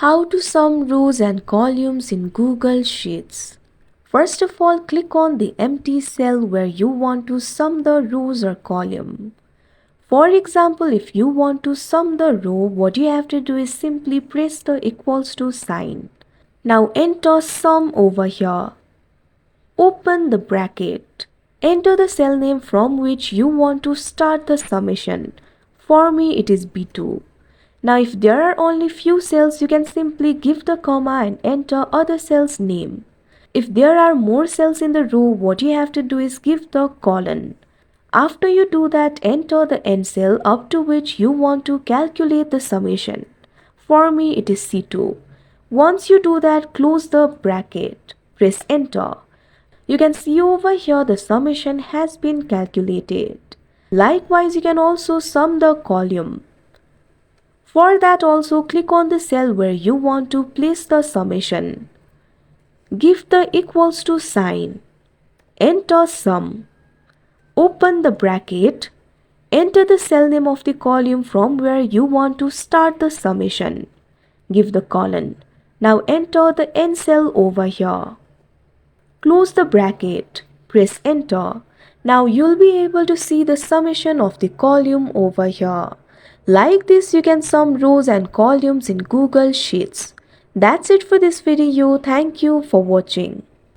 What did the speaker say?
How to sum rows and columns in Google Sheets. First of all, click on the empty cell where you want to sum the rows or column. For example, if you want to sum the row, what you have to do is simply press the equals to sign. Now enter sum over here. Open the bracket. Enter the cell name from which you want to start the summation. For me, it is B2. Now if there are only few cells, you can simply give the comma and enter other cell's name. If there are more cells in the row, what you have to do is give the colon. After you do that, enter the end cell up to which you want to calculate the summation. For me, it is C2. Once you do that, close the bracket. Press enter. You can see over here the summation has been calculated. Likewise, you can also sum the column. For that also, click on the cell where you want to place the summation. Give the equals to sign. Enter sum. Open the bracket. Enter the cell name of the column from where you want to start the summation. Give the colon. Now enter the end cell over here. Close the bracket. Press enter. Now you'll be able to see the summation of the column over here. Like this, you can sum rows and columns in Google Sheets. That's it for this video. Thank you for watching.